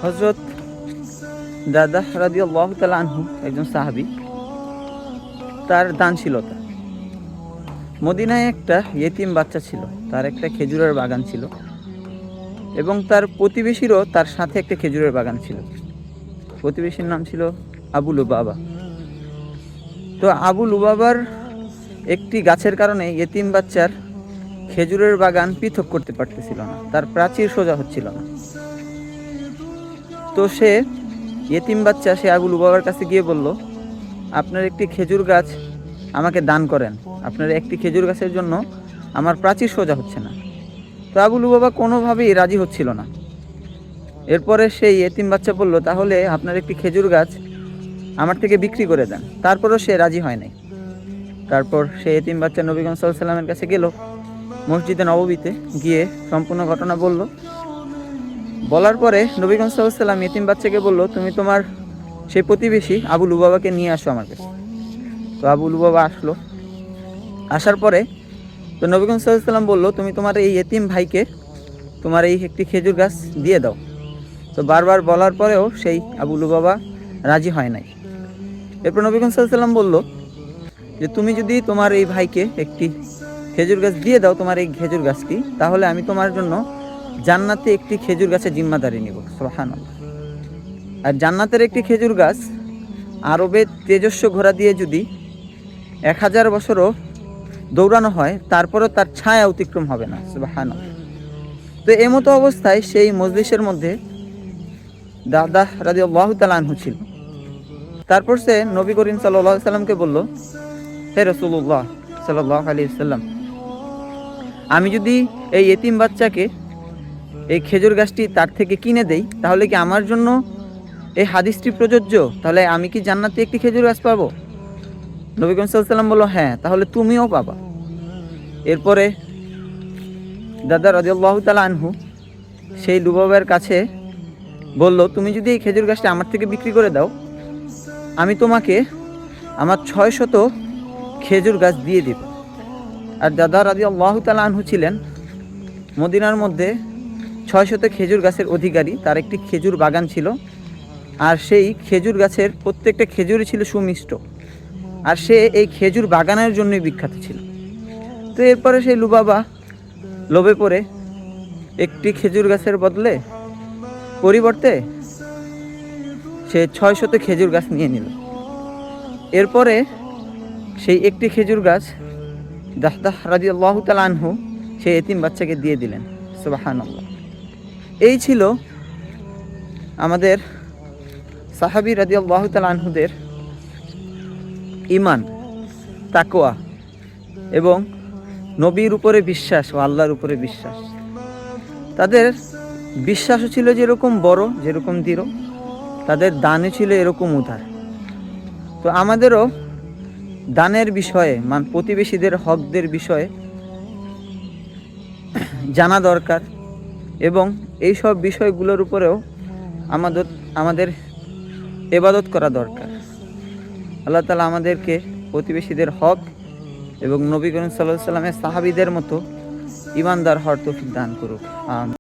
হযরত দাদা রাদিয়াল্লাহু তাআলা আনহু একজন সাহাবী। তার দানশীলতা। মদিনায় একটা ইয়েতিম বাচ্চা ছিল, তার একটা খেজুরের বাগান ছিল এবং তার প্রতিবেশীরও তার সাথে একটা খেজুরের বাগান ছিল। প্রতিবেশীর নাম ছিল আবু লুবাবা। তো আবু লুবাবার একটি গাছের কারণে ইয়েতিম বাচ্চার খেজুরের বাগান পৃথক করতে পারতেছিল না, তার প্রাচীর সোজা হচ্ছিল না। তো সে ইয়েতিম বাচ্চা সে আবু লুবাবার কাছে গিয়ে বলল, আপনার একটি খেজুর গাছ আমাকে দান করেন, আপনার একটি খেজুর গাছের জন্য আমার প্রাচীর সোজা হচ্ছে না। তো আবু লুবাবা কোনোভাবেই রাজি হচ্ছিল না। এরপরে সেই ইয়েতিম বাচ্চা বলল, তাহলে আপনার একটি খেজুর গাছ আমার থেকে বিক্রি করে দেন। তারপরও সে রাজি হয় নাই। তারপর সে ইয়েতিম বাচ্চা নবীগঞ্জ সাল্লাল্লাহু আলাইহি ওয়াসাল্লামের কাছে গেল, মসজিদে নববীতে গিয়ে সম্পূর্ণ ঘটনা বলল। বলার পরে নবীগঞ্জ সাল্লাল্লাহু আলাইহি ওয়াসাল্লাম ইয়েতিম বাচ্চাকে বলল, তুমি তোমার সেই প্রতিবেশী আবু লুবাবাকে নিয়ে আসো আমার কাছে। তো আবু লুবাবা আসলো। আসার পরে তো নবীগঞ্জ সাল্লাল্লাহু আলাইহি ওয়াসাল্লাম বলল, তুমি তোমার এই ইয়েতিম ভাইকে তোমার এই একটি খেজুর গাছ দিয়ে দাও। তো বারবার বলার পরেও সেই আবু লুবাবা রাজি হয় নাই। এরপর নবীগঞ্জ সাল্লাল্লাহু আলাইহি ওয়াসাল্লাম বলল যে, তুমি যদি তোমার এই ভাইকে একটি খেজুর গাছ দিয়ে দাও, তোমার এই খেজুর গাছটি, তাহলে আমি তোমার জন্য জান্নাতে একটি খেজুর গাছের জিম্মাদারি নিব। সুবহানাল্লাহ। আর জান্নাতের একটি খেজুর গাছ আরবের তেজস্ব ঘোড়া দিয়ে যদি 1000 বছরও দৌড়ানো হয়, তারপরও তার ছায়া অতিক্রম হবে না। সুবহানাল্লাহ। তো এমতো অবস্থায় সেই মজলিসের মধ্যে দাদা রাদিয়াল্লাহু তাআলা আনহু ছিল। তারপর সে নবী করিম সাল্লাল্লাহু আলাইহি সাল্লামকে বলল, হে রাসূলুল্লাহ সাল্লাল্লাহু আলাইহি সাল্লাম, আমি যদি এই ইয়েতিম বাচ্চাকে এই খেজুর গাছটি তার থেকে কিনে দেই, তাহলে কি আমার জন্য এই হাদিসটি প্রযোজ্য? তাহলে আমি কি জান্নাতে একটি খেজুর গাছ পাবো? নবী করিম সাল্লাল্লাহু আলাইহি সাল্লাম বলল, হ্যাঁ, তাহলে তুমিও পাবা। এরপরে দাদা রাদিয়াল্লাহু তাআলা আনহু সেই লুবাবার কাছে বলল, তুমি যদি এই খেজুর গাছটা আমার থেকে বিক্রি করে দাও, আমি তোমাকে আমার 600 খেজুর গাছ দিয়ে দেব। আর দাদা রাদিয়াল্লাহু তাআলা আনহু ছিলেন মদিনার মধ্যে 600 খেজুর গাছের অধিকারী। তার একটি খেজুর বাগান ছিল, আর সেই খেজুর গাছের প্রত্যেকটা খেজুরই ছিল সুমিষ্ট, আর সে এই খেজুর বাগানের জন্যই বিখ্যাত ছিল। তো এরপরে সেই লুবাবা লোভে পড়ে একটি খেজুর গাছের পরিবর্তে সে 600 খেজুর গাছ নিয়ে নিল। এরপরে সেই একটি খেজুর গাছ দাহদাহ রাদিয়াল্লাহু তাআলা আনহু সেই এতিম বাচ্চাকে দিয়ে দিলেন। সুবহানাল্লাহ। এই ছিল আমাদের সাহাবী রাদিয়াল্লাহু তাআলা আনহুদের ঈমান, তাকওয়া এবং নবীর উপরে বিশ্বাস ও আল্লাহর উপরে বিশ্বাস। তাদের বিশ্বাসও ছিল যেরকম বড়, যেরকম দৃঢ়, তাদের দানও ছিল এরকম উদার। তো আমাদেরও দানের বিষয়ে, প্রতিবেশীদের হকদের বিষয়ে জানা দরকার এবং এই সব বিষয়গুলোর উপরেও আমাদের ইবাদত করা দরকার। আল্লাহ তাআলা আমাদেরকে প্রতিবেশীদের হক এবং নবী করিম সাল্লাল্লাহু আলাইহি ওয়াসাল্লামের সাহাবীদের মতো ঈমানদার হওয়ার তৌফিক দান করুক। আমিন।